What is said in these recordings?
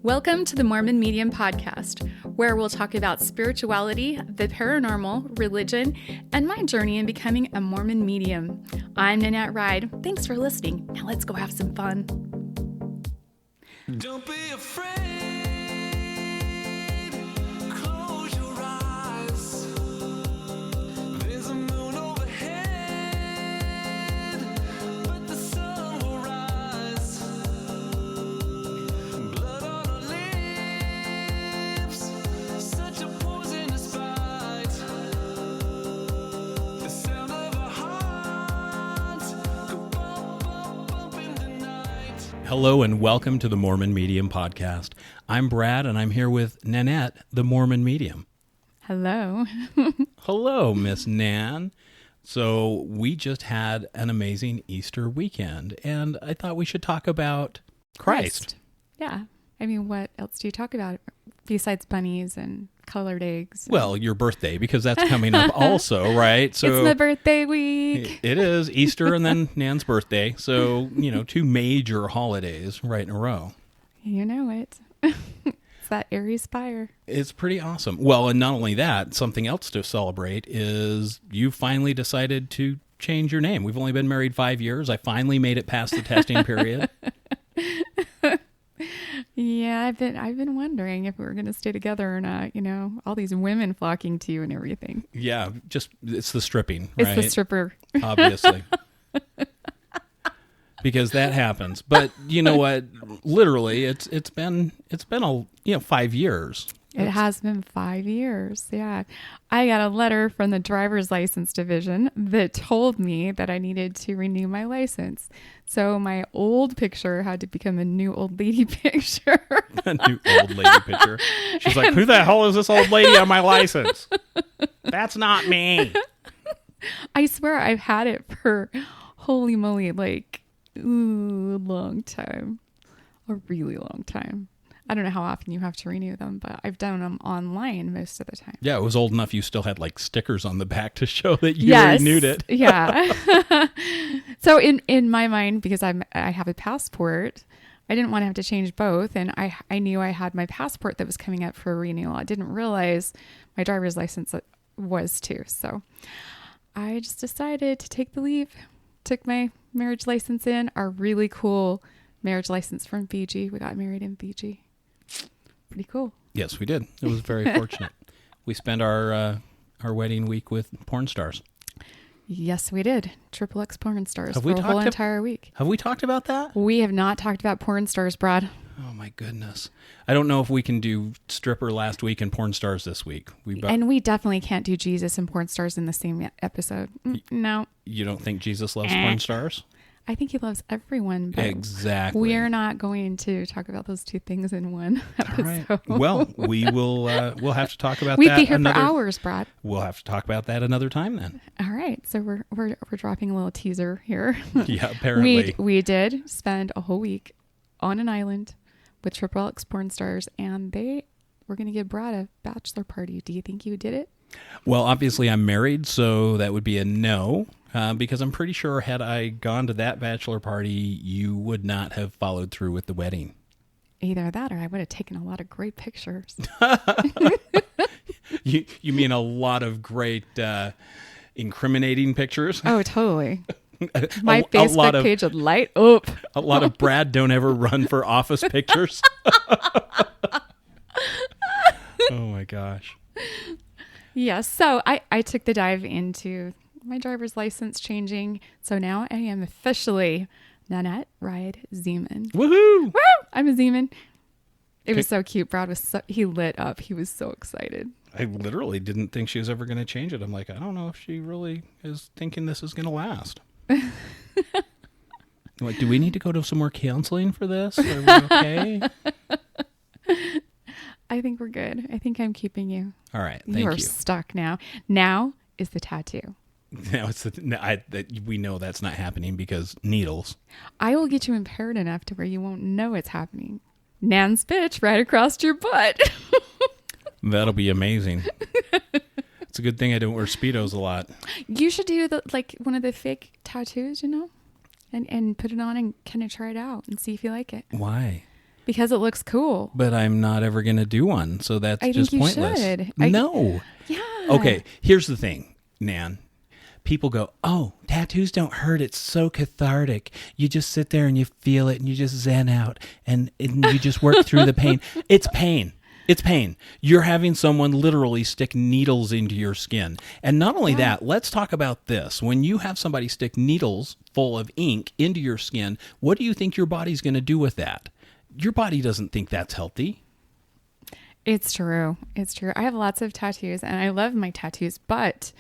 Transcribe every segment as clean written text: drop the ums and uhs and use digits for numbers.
Welcome to the Mormon Medium Podcast, where we'll talk about spirituality, the paranormal, religion, and my journey in becoming a Mormon medium. I'm Nannette Ride. Thanks for listening. Now let's go have some fun. Don't be afraid. Close your eyes. There's a moon overhead, but the sun will rise. Blood on our lips, such a poisonous bite. The sound of our hearts go bump, bump, bump in the night. Hello and welcome to the Mormon Medium Podcast. I'm Brad and I'm here with Nannette, the Mormon Medium. Hello. Hello, Miss Nan. So we just had an amazing Easter weekend and I thought we should talk about Christ. Yeah. I mean, what else do you talk about besides bunnies and colored eggs? Well, your birthday, because that's coming up also, right? So it's my birthday week. It is Easter and then Nan's birthday. So, two major holidays right in a row. You know it. It's that Aries fire. It's pretty awesome. Well, and not only that, something else to celebrate is you finally decided to change your name. We've only been married 5 years. I finally made it past the testing period. Yeah, I've been wondering if we were going to stay together or not. All these women flocking to you and everything. Yeah, it's the stripping, right? It's the stripper. Obviously. Because that happens. But you know what? Literally, it's been 5 years. It has been 5 years. Yeah. I got a letter from the driver's license division that told me that I needed to renew my license. So my old picture had to become a new old lady picture. A new old lady picture. She's like, who the hell is this old lady on my license? That's not me. I swear I've had it for, holy moly, a long time. A really long time. I don't know how often you have to renew them, but I've done them online most of the time. Yeah, it was old enough you still had stickers on the back to show that you renewed it. Yeah. So in my mind, because I have a passport, I didn't want to have to change both. And I knew I had my passport that was coming up for renewal. I didn't realize my driver's license was too. So I just decided to take the leave, took my marriage license in, our really cool marriage license from Fiji. We got married in Fiji. Pretty cool. Yes, we did. It was very fortunate. We spent our wedding week with porn stars. Yes, we did. Triple X porn stars for a whole entire week. Have we talked about that? We have not talked about porn stars, Brad. Oh my goodness. I don't know if we can do stripper last week and porn stars this week. And we definitely can't do Jesus and porn stars in the same episode. No. You don't think Jesus loves porn stars? I think he loves everyone. But exactly. We're not going to talk about those two things in one episode. All right. Well, we'll have to talk about We'd that. We'd be here for hours, Brad. We'll have to talk about that another time then. All right. So we're dropping a little teaser here. Yeah, apparently. We did spend a whole week on an island with Triple X porn stars, and they were going to give Brad a bachelor party. Do you think you did it? Well, obviously I'm married, so that would be a no. Because I'm pretty sure had I gone to that bachelor party, you would not have followed through with the wedding. Either that or I would have taken a lot of great pictures. You mean a lot of great incriminating pictures? Oh, totally. My Facebook page would light up. A lot of Brad don't ever run for office pictures. Oh my gosh. Yes. So I took the dive into my driver's license changing. So now I am officially Nannette Ride Zeman. Woohoo! Woo! I'm a Zeman. It was so cute. Brad he lit up. He was so excited. I literally didn't think she was ever going to change it. I'm like, I don't know if she really is thinking this is going to last. Like, do we need to go to some more counseling for this? Are we okay? I think we're good. I think I'm keeping you. All right. Thank you. You are stuck now. Now is the tattoo. Now it's we know that's not happening because needles. I will get you impaired enough to where you won't know it's happening. Nan's bitch right across your butt. That'll be amazing. It's a good thing I don't wear Speedos a lot. You should do one of the fake tattoos, and put it on and kind of try it out and see if you like it. Why? Because it looks cool. But I'm not ever going to do one, so that's I just think you pointless. should. No. Yeah. Okay, here's the thing, Nan. People go, oh, tattoos don't hurt. It's so cathartic. You just sit there and you feel it and you just zen out and you just work through the pain. It's pain. It's pain. You're having someone literally stick needles into your skin. And not only that, let's talk about this. When you have somebody stick needles full of ink into your skin, what do you think your body's going to do with that? Your body doesn't think that's healthy. It's true. It's true. I have lots of tattoos and I love my tattoos, but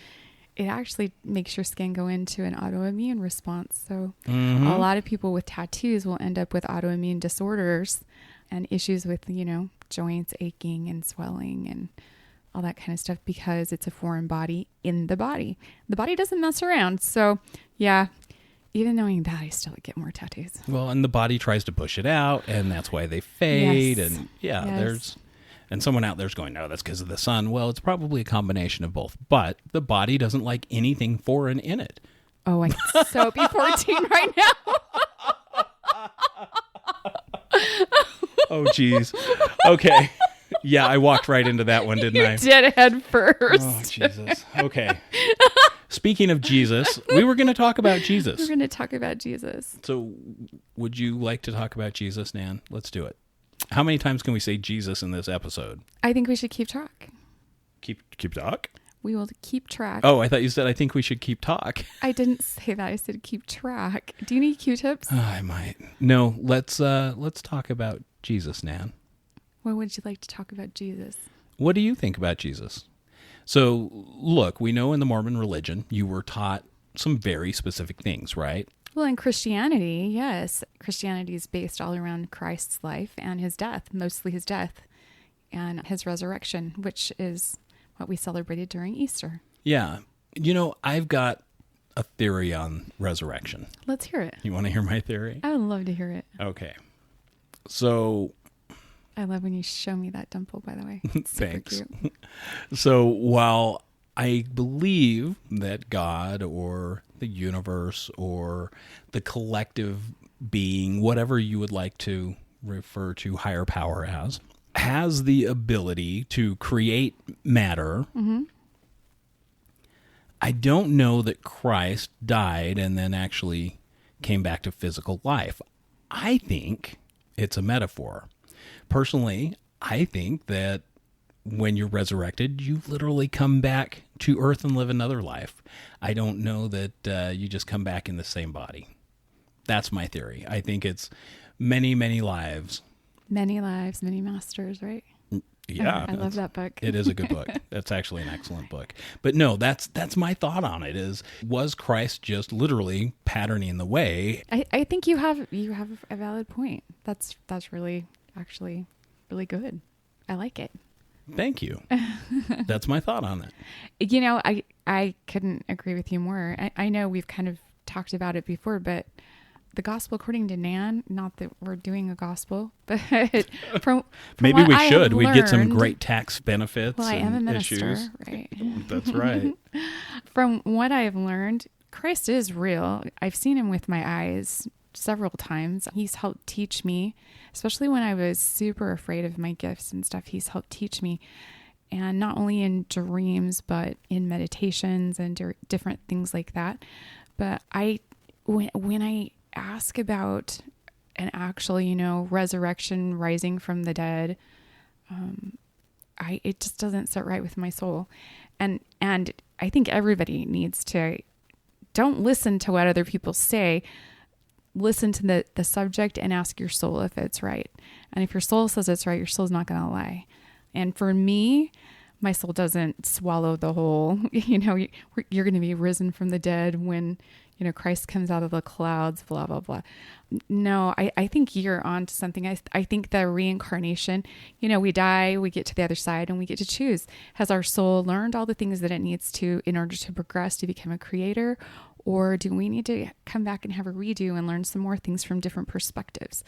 it actually makes your skin go into an autoimmune response. So a lot of people with tattoos will end up with autoimmune disorders and issues with, joints aching and swelling and all that kind of stuff because it's a foreign body in the body. The body doesn't mess around. So yeah, even knowing that, I still get more tattoos. Well, and the body tries to push it out, and that's why they fade. Yes. And yeah, Yes. and someone out there's going, no, that's because of the sun. Well, it's probably a combination of both, but the body doesn't like anything foreign in it. Oh, I can so be 14 right now. Oh, geez. Okay. Yeah, I walked right into that one, didn't I? You did head first. Oh, Jesus. Okay. Speaking of Jesus, we were going to talk about Jesus. We're going to talk about Jesus. So would you like to talk about Jesus, Nan? Let's do it. How many times can we say Jesus in this episode? I think we should keep track. Keep talk? We will keep track. Oh, I thought you said I think we should keep talk. I didn't say that. I said keep track. Do you need Q-tips? I might. No, let's talk about Jesus, Nan. What would you like to talk about Jesus? What do you think about Jesus? So, look, we know in the Mormon religion you were taught some very specific things, right? Well, in Christianity, yes. Christianity is based all around Christ's life and his death, mostly his death and his resurrection, which is what we celebrated during Easter. Yeah. I've got a theory on resurrection. Let's hear it. You want to hear my theory? I would love to hear it. Okay. So, I love when you show me that dimple, by the way. It's super thanks. cute. So, while I believe that God or the universe or the collective being, whatever you would like to refer to higher power as, has the ability to create matter, I don't know that Christ died and then actually came back to physical life. I think it's a metaphor. Personally, I think that when you're resurrected, you literally come back to earth and live another life. I don't know that you just come back in the same body. That's my theory. I think it's many, many lives. Many lives, many masters, right? Yeah. I love that book. It is a good book. That's actually an excellent book. But no, that's my thought on it was Christ just literally patterning the way? I think you have a valid point. That's really actually really good. I like it. Thank you. That's my thought on it. I couldn't agree with you more. I know we've kind of talked about it before, but the gospel according to Nan, not that we're doing a gospel, but from maybe what we I should. have We'd get some learned- great tax benefits. Well, I am a and minister, issues. right? That's right. From what I've learned, Christ is real. I've seen him with my eyes several times. He's helped teach me, especially when I was super afraid of my gifts and stuff. He's helped teach me, and not only in dreams, but in meditations and different things like that. But when I ask about an actual, resurrection, rising from the dead, it just doesn't sit right with my soul. And I think everybody needs to, don't listen to what other people say. Listen to the subject and ask your soul if it's right. And if your soul says it's right, your soul's not going to lie. And for me, my soul doesn't swallow the whole, you're going to be risen from the dead when, Christ comes out of the clouds, blah, blah, blah. No, I think you're on to something. I think the reincarnation, we die, we get to the other side, and we get to choose. Has our soul learned all the things that it needs to in order to progress to become a creator? Or do we need to come back and have a redo and learn some more things from different perspectives?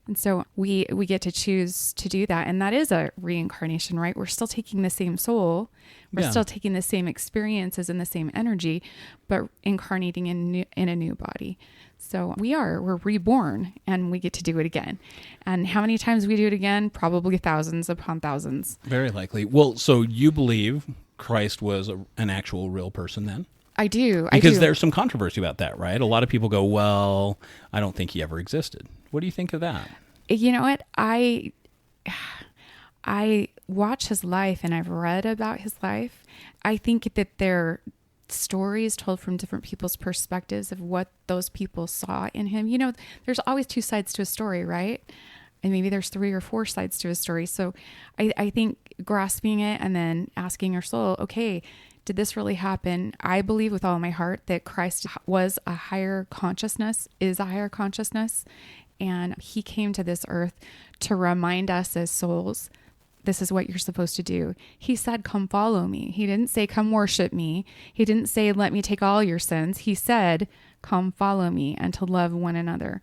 And so we get to choose to do that. And that is a reincarnation, right? We're still taking the same soul. We're Yeah. still taking the same experiences and the same energy, but incarnating in a new body. So we're reborn, and we get to do it again. And how many times we do it again? Probably thousands upon thousands. Very likely. Well, so you believe Christ was an actual real person then? I do. Because there's some controversy about that, right? A lot of people go, well, I don't think he ever existed. What do you think of that? You know what? I watch his life, and I've read about his life. I think that they're stories told from different people's perspectives of what those people saw in him. You know, there's always two sides to a story, right? And maybe there's 3 or 4 sides to a story. So I think grasping it and then asking your soul, okay, did this really happen? I believe with all my heart that Christ was a higher consciousness, is a higher consciousness. And he came to this earth to remind us as souls, this is what you're supposed to do. He said, come follow me. He didn't say, come worship me. He didn't say, let me take all your sins. He said, come follow me, and to love one another.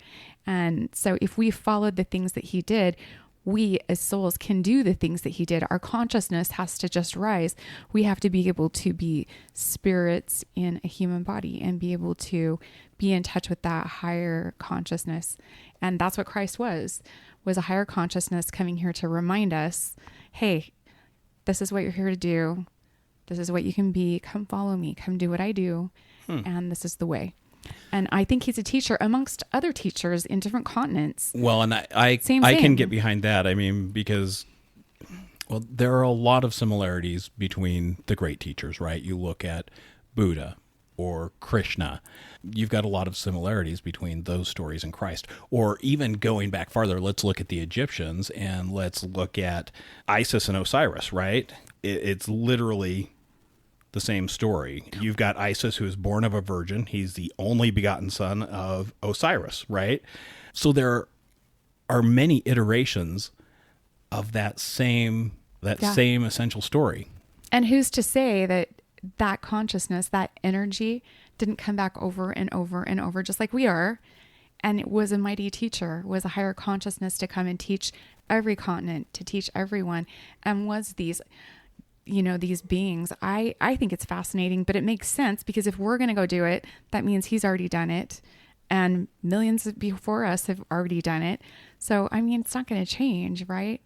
And so if we followed the things that he did, we as souls can do the things that he did. Our consciousness has to just rise. We have to be able to be spirits in a human body and be able to be in touch with that higher consciousness. And that's what Christ was a higher consciousness coming here to remind us, hey, this is what you're here to do. This is what you can be. Come follow me. Come do what I do. And this is the way. And I think he's a teacher amongst other teachers in different continents. Well, and I can get behind that. I mean, because, well, there are a lot of similarities between the great teachers, right? You look at Buddha or Krishna. You've got a lot of similarities between those stories and Christ. Or even going back farther, let's look at the Egyptians and let's look at Isis and Osiris, right? It's literally the same story. You've got Isis, who is born of a virgin. He's the only begotten son of Osiris, right? So there are many iterations of that same essential story. And who's to say that consciousness, that energy didn't come back over and over and over, just like we are. And it was a mighty teacher, was a higher consciousness to come and teach every continent, to teach everyone, and was these beings. I think it's fascinating, but it makes sense, because if we're going to go do it, that means he's already done it, and millions before us have already done it. So, I mean, it's not going to change, right?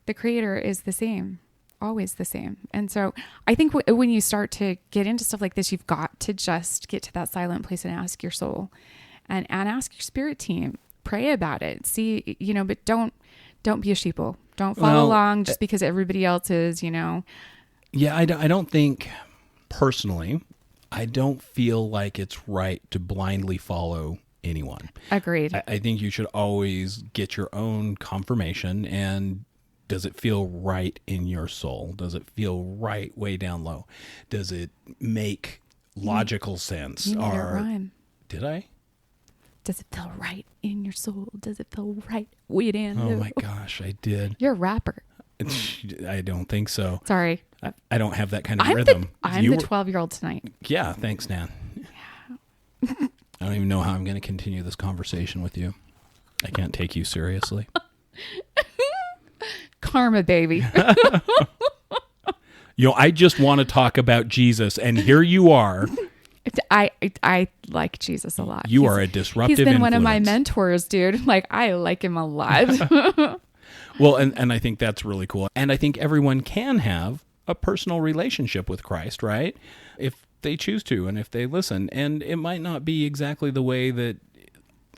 The creator is the same, always the same. And so I think when you start to get into stuff like this, you've got to just get to that silent place and ask your soul and ask your spirit team, pray about it, see, but don't be a sheeple. Don't follow along just because everybody else is, Yeah, I don't think, personally, I don't feel like it's right to blindly follow anyone. Agreed. I think you should always get your own confirmation, and does it feel right in your soul? Does it feel right way down low? Does it make logical sense? You made it rhyme. Did I? Does it feel right in your soul? Does it feel right way down low? Oh my gosh, I did. You're a rapper. I don't think so. Sorry. I don't have that kind of I'm rhythm. the 12-year-old tonight. Yeah, thanks, Nan. I don't even know how I'm going to continue this conversation with you. I can't take you seriously. Karma, baby. I just want to talk about Jesus, and here you are. I like Jesus a lot. You are a disruptive He's been one of my influence. mentors, dude. Like, I like him a lot. Well, and I think that's really cool. And I think everyone can have a personal relationship with Christ, right? If they choose to and if they listen. And it might not be exactly the way that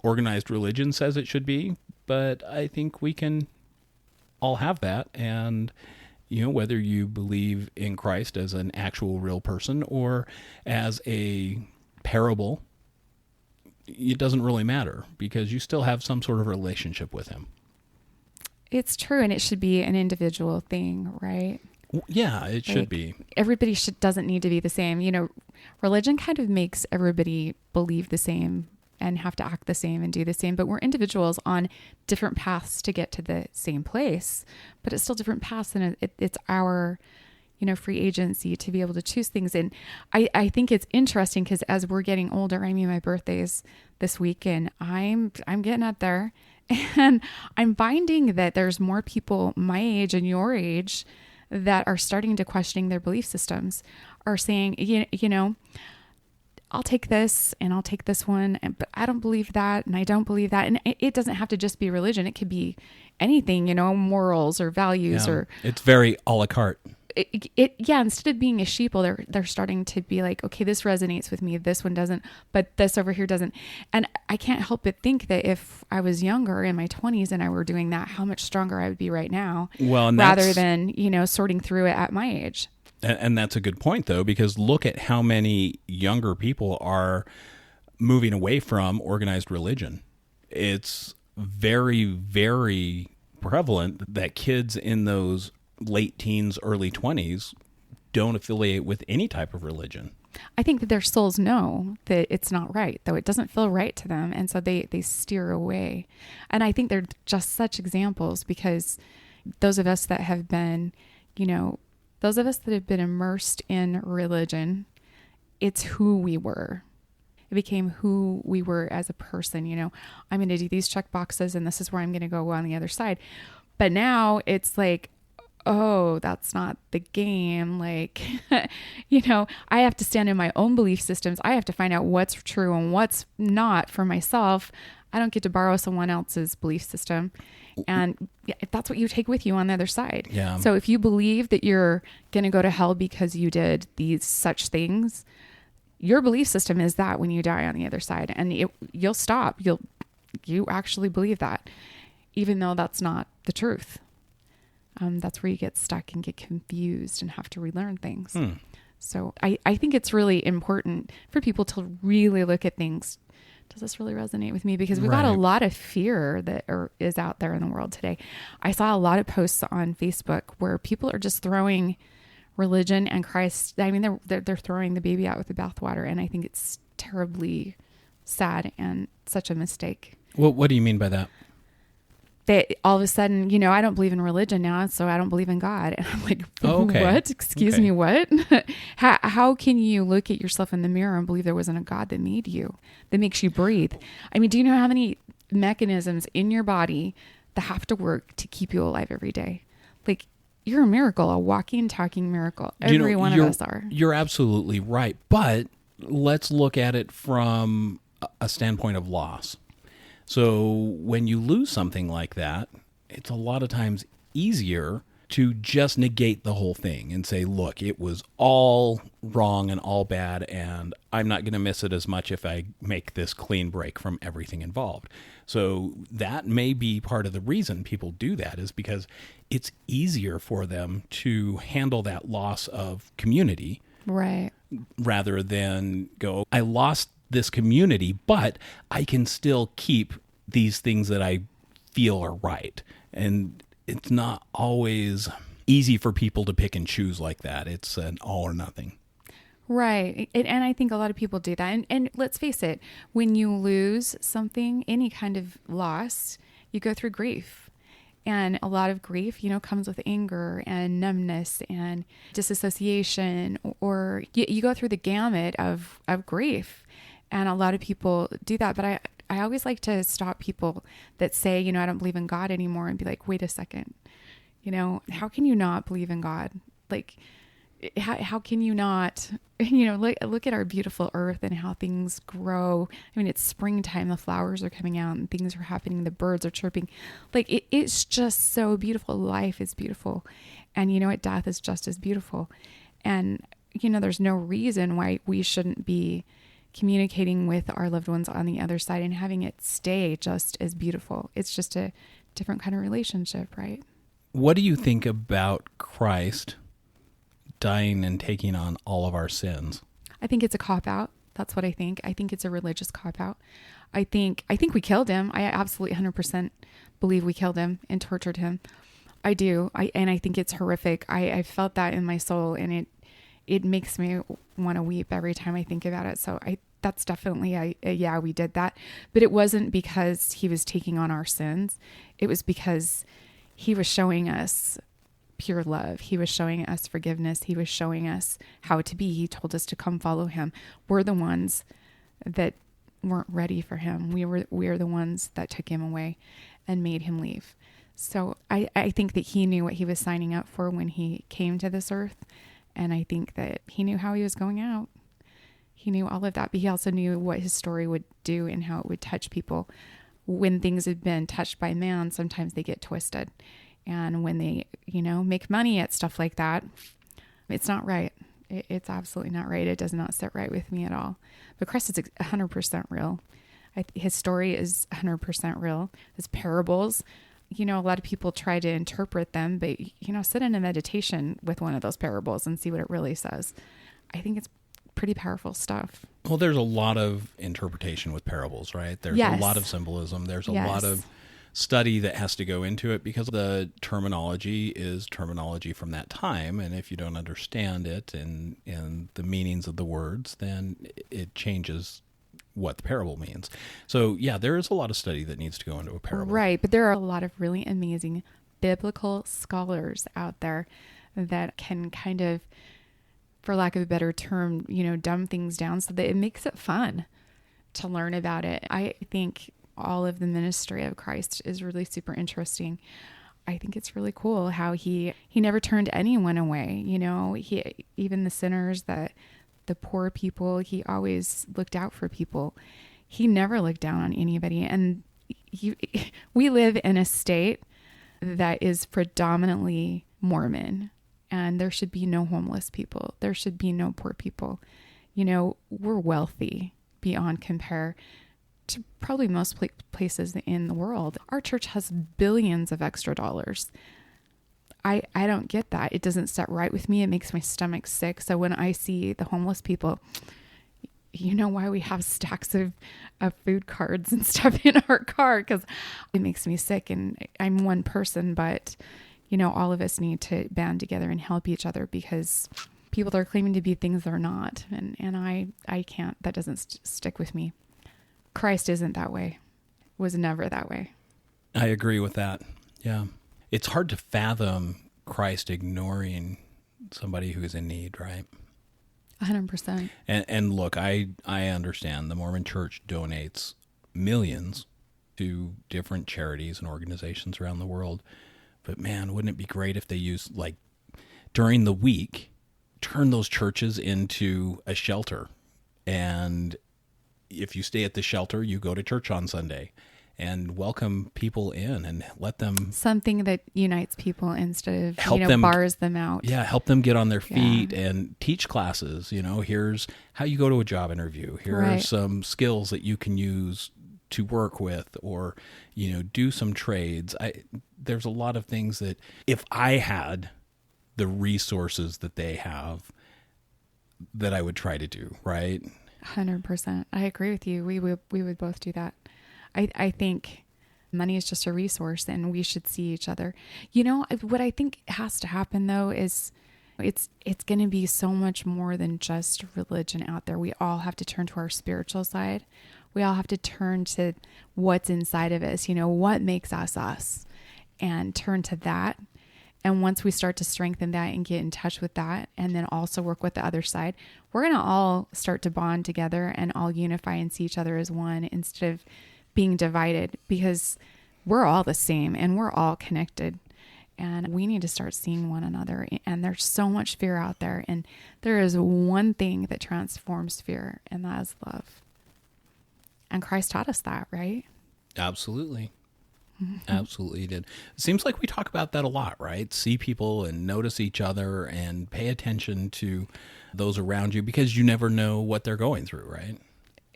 organized religion says it should be, but I think we can all have that. And whether you believe in Christ as an actual real person or as a parable, it doesn't really matter, because you still have some sort of relationship with him. It's true, and it should be an individual thing, right? Yeah, it should be. Everybody doesn't need to be the same. Religion kind of makes everybody believe the same and have to act the same and do the same, but we're individuals on different paths to get to the same place, but it's still different paths, and it's our, free agency to be able to choose things. And I think it's interesting, because as we're getting older, my birthday's this week, and I'm getting up there, And I'm finding that there's more people my age and your age that are starting to questioning their belief systems, are saying, you know, I'll take this and I'll take this one, but I don't believe that and I don't believe that. And it doesn't have to just be religion. It could be anything, you know, morals or values or it's very a la carte. Yeah, instead of being a sheeple, they're starting to be like, okay, this resonates with me, this one doesn't, but this over here doesn't. And I can't help but think that if I was younger in my 20s and I were doing that, how much stronger I would be right now. Well, and rather than, you know, sorting through it at my age. And that's a good point, though, because look at how many younger people are moving away from organized religion. It's very, very prevalent that kids in those late teens, early 20s don't affiliate with any type of religion. I think that their souls know that it's not right, though it doesn't feel right to them. And so they steer away. And I think they're just such examples, because those of us that have been, you know, those of us that have been immersed in religion, it's who we were. It became who we were as a person. You know, I'm going to do these check boxes and this is where I'm going to go on the other side. But now it's like, oh, that's not the game. Like, you know, I have to stand in my own belief systems. I have to find out what's true and what's not for myself. I don't get to borrow someone else's belief system. And if that's what you take with you on the other side. Yeah. So if you believe that you're going to go to hell because you did these such things, your belief system is that when you die on the other side, and you'll stop. You actually believe that, even though that's not the truth. That's where you get stuck and get confused and have to relearn things. So I think it's really important for people to really look at things. Does this really resonate with me? Because we've got a lot of fear that is out there in the world today. I saw a lot of posts on Facebook where people are just throwing religion and Christ. I mean, they're throwing the baby out with the bathwater, and I think it's terribly sad and such a mistake. Well, what do you mean by that? That all of a sudden, you know, I don't believe in religion now, so I don't believe in God. And I'm like, okay. What? Excuse me, what? How can you look at yourself in the mirror and believe there wasn't a God that made you, that makes you breathe? I mean, do you know how many mechanisms in your body that have to work to keep you alive every day? Like, you're a miracle, a walking, talking miracle. Every one of us are. You're absolutely right. But let's look at it from a standpoint of loss. So when you lose something like that, it's a lot of times easier to just negate the whole thing and say, look, it was all wrong and all bad, and I'm not going to miss it as much if I make this clean break from everything involved. So that may be part of the reason people do that, is because it's easier for them to handle that loss of community. Right. Rather than go, I lost this community, but I can still keep these things that I feel are right. And it's not always easy for people to pick and choose like that. It's an all or nothing. Right. And I think a lot of people do that. And let's face it, when you lose something, any kind of loss, you go through grief. And a lot of grief, you know, comes with anger and numbness and disassociation, or you go through the gamut of grief. And a lot of people do that. But I always like to stop people that say, you know, I don't believe in God anymore, and be like, wait a second, you know, how can you not believe in God? Like, how can you not, you know, look at our beautiful earth and how things grow. I mean, it's springtime, the flowers are coming out and things are happening. The birds are chirping. Like, it's just so beautiful. Life is beautiful. And you know what? Death is just as beautiful. And, you know, there's no reason why we shouldn't be communicating with our loved ones on the other side and having it stay just as beautiful. It's just a different kind of relationship, right? What do you think about Christ dying and taking on all of our sins? I think it's a cop-out. That's what I think. I think it's a religious cop-out. I think we killed him. I absolutely 100% believe we killed him and tortured him. I do. And I think it's horrific. I felt that in my soul, and it makes me want to weep every time I think about it. So that's definitely yeah, we did that. But it wasn't because he was taking on our sins. It was because he was showing us pure love. He was showing us forgiveness. He was showing us how to be. He told us to come follow him. We're the ones that weren't ready for him. We're the ones that took him away. and made him leave. So I think that he knew what he was signing up for when he came to this earth. And I think that he knew how he was going out. He knew all of that, but he also knew what his story would do and how it would touch people. When things have been touched by man, sometimes they get twisted. And when they, make money at stuff like that, it's not right. It's absolutely not right. It does not sit right with me at all. But Christ is 100% real. His story is 100% real. His parables, a lot of people try to interpret them, but, sit in a meditation with one of those parables and see what it really says. I think it's pretty powerful stuff. Well, there's a lot of interpretation with parables, right? There's Yes. a lot of symbolism. There's a Yes. lot of study that has to go into it because the terminology is terminology from that time. And if you don't understand it and the meanings of the words, then it changes what the parable means. So yeah, there is a lot of study that needs to go into a parable. Right. But there are a lot of really amazing biblical scholars out there that can kind of, for lack of a better term, dumb things down so that it makes it fun to learn about it. I think all of the ministry of Christ is really super interesting. I think it's really cool how he never turned anyone away. Even the sinners, the poor people, he always looked out for people. He never looked down on anybody. And we live in a state that is predominantly Mormon, and there should be no homeless people. There should be no poor people. We're wealthy beyond compare to probably most places in the world. Our church has billions of extra dollars. I don't get that. It doesn't sit right with me. It makes my stomach sick. So when I see the homeless people, why we have stacks of food cards and stuff in our car, because it makes me sick. And I'm one person, but all of us need to band together and help each other, because people are claiming to be things they're not. And I can't, that doesn't stick with me. Christ isn't that way. Was never that way. I agree with that. Yeah. It's hard to fathom Christ ignoring somebody who's in need, right? 100%. And look, I understand the Mormon Church donates millions to different charities and organizations around the world. But man, wouldn't it be great if they used, like, during the week, turn those churches into a shelter. And if you stay at the shelter, you go to church on Sunday and welcome people in and let them... Something that unites people instead of, help them, bars them out. Yeah, help them get on their feet and teach classes. Here's how you go to a job interview. Here are some skills that you can use to work with, or, do some trades. There's a lot of things that if I had the resources that they have, that I would try to do, right? 100%. I agree with you. We would both do that. I think money is just a resource and we should see each other. What I think has to happen though is it's going to be so much more than just religion out there. We all have to turn to our spiritual side. We all have to turn to what's inside of us, what makes us us, and turn to that. And once we start to strengthen that and get in touch with that, and then also work with the other side, we're going to all start to bond together and all unify and see each other as one instead of being divided, because we're all the same and we're all connected. And we need to start seeing one another. And there's so much fear out there. And there is one thing that transforms fear, and that is love. And Christ taught us that, right? Absolutely. Absolutely did. It seems like we talk about that a lot, right? See people and notice each other and pay attention to those around you, because you never know what they're going through, right?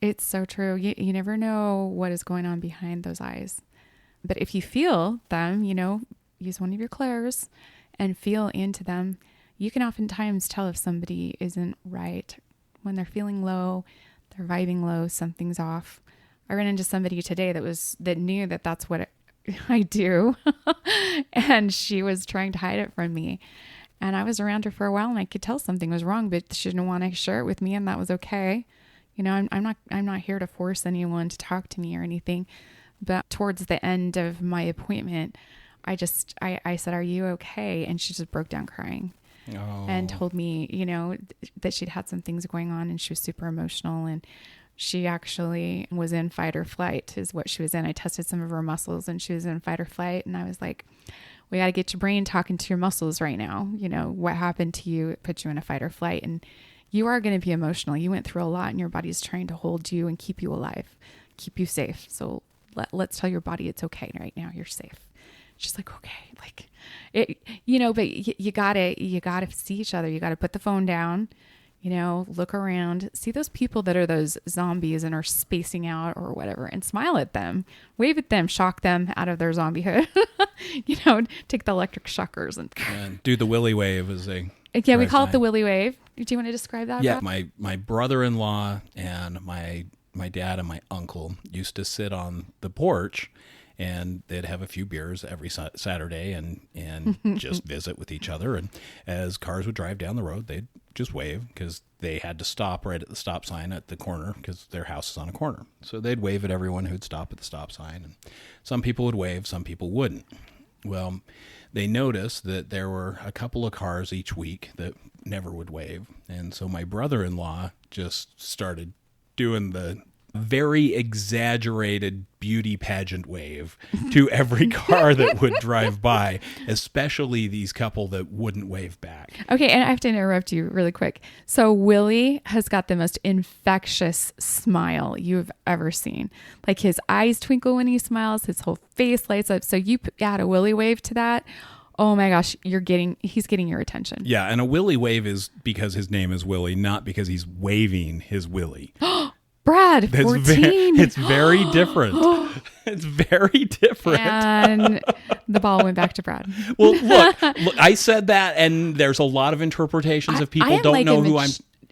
It's so true. You never know what is going on behind those eyes. But if you feel them, use one of your clairs and feel into them, you can oftentimes tell if somebody isn't right. When they're feeling low, they're vibing low, something's off. I ran into somebody today that knew that that's what I do. And she was trying to hide it from me. And I was around her for a while and I could tell something was wrong, but she didn't want to share it with me, and that was okay. I'm not here to force anyone to talk to me or anything. But towards the end of my appointment, I said, "Are you okay?" And she just broke down crying. And told me, that she'd had some things going on and she was super emotional. And she actually was in fight or flight is what she was in. I tested some of her muscles and she was in fight or flight. And I was like, we got to get your brain talking to your muscles right now. You know, what happened to you, it put you in a fight or flight. And you are going to be emotional. You went through a lot and your body's trying to hold you and keep you alive, keep you safe. So let's tell your body it's okay right now. You're safe. She's like, okay, like it, you know, but you gotta see each other. You gotta put the phone down, you know, look around, see those people that are those zombies and are spacing out or whatever, and smile at them, wave at them, shock them out of their zombiehood. You know, take the electric shockers and do the Willie Wave as they. Yeah, we call it the Willie Wave. Do you want to describe that? Yeah, Rob? my brother-in-law and my dad and my uncle used to sit on the porch, and they'd have a few beers every Saturday and just visit with each other. And as cars would drive down the road, they'd just wave because they had to stop right at the stop sign at the corner because their house is on a corner. So they'd wave at everyone who'd stop at the stop sign. And some people would wave, some people wouldn't. Well, they noticed that there were a couple of cars each week that never would wave. And so my brother-in-law just started doing the very exaggerated beauty pageant wave to every car that would drive by, especially these couple that wouldn't wave back. Okay, and I have to interrupt you really quick. So Willie has got the most infectious smile you've ever seen. Like his eyes twinkle when he smiles, his whole face lights up. So you add a Willie wave to that. Oh my gosh, he's getting your attention. Yeah, and a Willie wave is because his name is Willie, not because he's waving his Willie. Brad, 14. It's very different. It's very different. And the ball went back to Brad. Well, look, I said that, and there's a lot of interpretations of people don't know who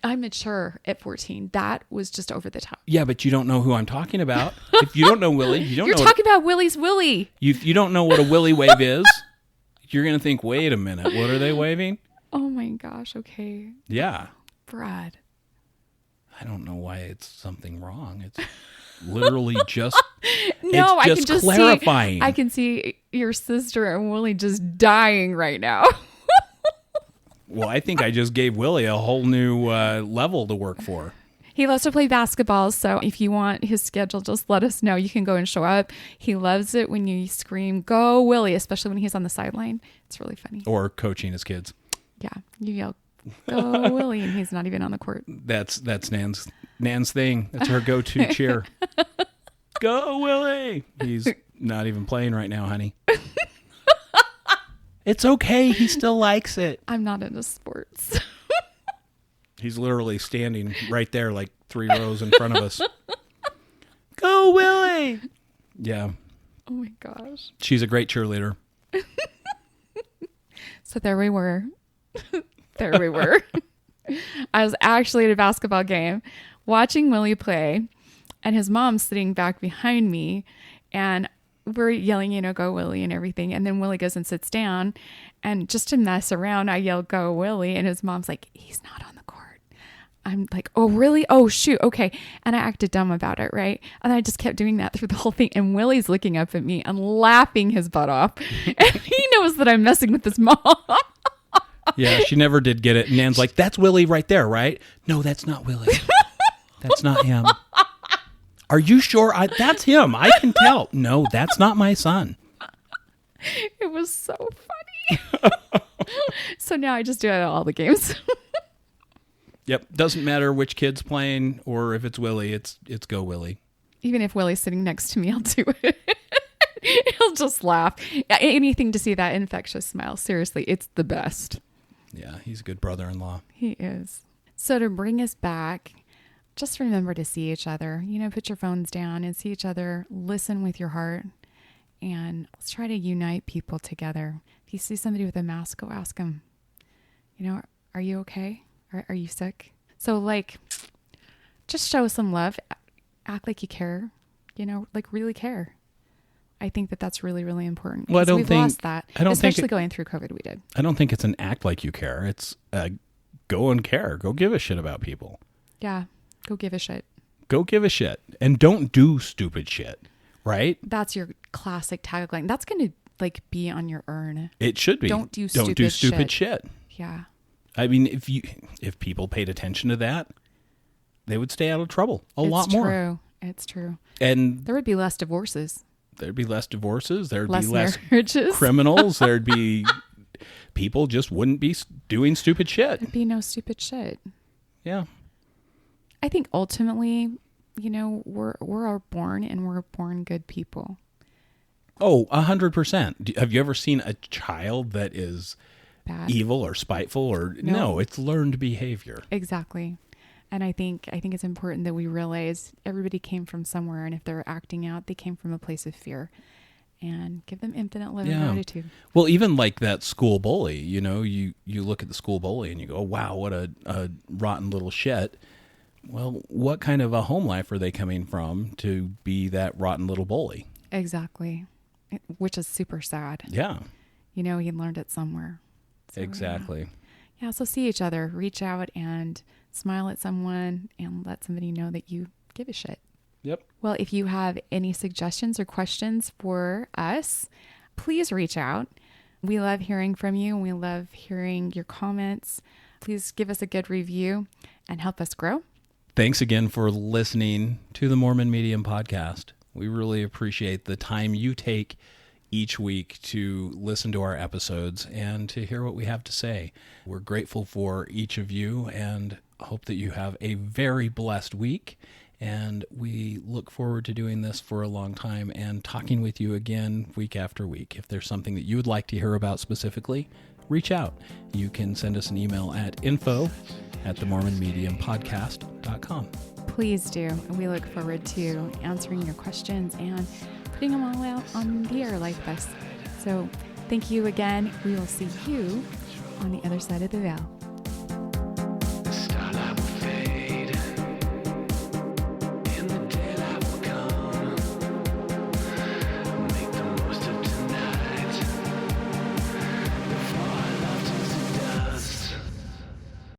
I'm mature at 14. That was just over the top. Yeah, but you don't know who I'm talking about. If you don't know Willie, you don't know. You're talking about Willie's Willie. You don't know what a Willie wave is. You're going to think, wait a minute, what are they waving? Oh my gosh, okay. Yeah. Brad. I don't know why it's something wrong. It's literally just no, it's I can just clarifying. I can see your sister and Willie just dying right now. Well, I think I just gave Willie a whole new level to work for. He loves to play basketball, so if you want his schedule, just let us know. You can go and show up. He loves it when you scream, "Go, Willie," especially when he's on the sideline. It's really funny. Or coaching his kids. Yeah, you yell, "Go, Willie," and he's not even on the court. That's Nan's thing. That's her go-to cheer. Go, Willie. He's not even playing right now, honey. It's okay. He still likes it. I'm not into sports. He's literally standing right there like 3 rows in front of us. Go, Willie. Yeah. Oh my gosh. She's a great cheerleader. So there we were. There we were. I was actually at a basketball game watching Willie play, and his mom sitting back behind me, and we're yelling, "Go Willie," and everything. And then Willie goes and sits down, and just to mess around, I yell, "Go Willie," and his mom's like, "He's not on the court." I'm like, "Oh, really? Oh, shoot. Okay." And I acted dumb about it, right? And I just kept doing that through the whole thing. And Willie's looking up at me and laughing his butt off. And he knows that I'm messing with his mom. Yeah, she never did get it. And Nan's like, "That's Willie right there, right?" "No, that's not Willie. That's not him." "Are you sure? That's him. I can tell." "No, that's not my son." It was so funny. So now I just do it at all the games. Yep. Doesn't matter which kid's playing or if it's Willie, it's go Willie. Even if Willie's sitting next to me, I'll do it. He'll just laugh. Anything to see that infectious smile. Seriously, it's the best. Yeah, he's a good brother-in-law. He is. So to bring us back, just remember to see each other. Put your phones down and see each other. Listen with your heart. And let's try to unite people together. If you see somebody with a mask, go ask them, "Are you okay? Are you sick?" So just show some love. Act like you care, really care. I think that that's really, really important. Well, we've lost that. Especially going through COVID, we did. I don't think it's an act like you care. It's go and care. Go give a shit about people. Yeah. Go give a shit. Go give a shit. And don't do stupid shit, right? That's your classic tagline. That's going to be on your urn. It should be. Don't do stupid shit. Yeah. I mean, if people paid attention to that, they would stay out of trouble a lot more. True. It's true. And There would be less divorces, there'd be less divorces. There'd less be less marriages. criminals. There'd be people just wouldn't be doing stupid shit. There'd be no stupid shit. Yeah. I think ultimately, we're born and we're born good people. Oh, 100%. Have you ever seen a child that is Bad. evil or spiteful or No. no? It's learned behavior. Exactly. And I think it's important that we realize everybody came from somewhere, and if they're acting out, they came from a place of fear. And give them infinite love and gratitude. Well, even like that school bully, you look at the school bully and you go, wow, what a rotten little shit. Well, what kind of a home life are they coming from to be that rotten little bully? Exactly. Which is super sad. Yeah, He learned it somewhere. So, exactly. Yeah, so see each other, reach out and smile at someone and let somebody know that you give a shit. Yep. Well, if you have any suggestions or questions for us, please reach out. We love hearing from you. We love hearing your comments. Please give us a good review and help us grow. Thanks again for listening to the Mormon Medium Podcast. We really appreciate the time you take each week to listen to our episodes and to hear what we have to say. We're grateful for each of you and hope that you have a very blessed week. And we look forward to doing this for a long time and talking with you again week after week. If there's something that you would like to hear about specifically, reach out. You can send us an email at info@themormonmediumpodcast.com. Please do. And we look forward to answering your questions and putting them all out on the air like this. So thank you again. We will see you on the other side of the veil.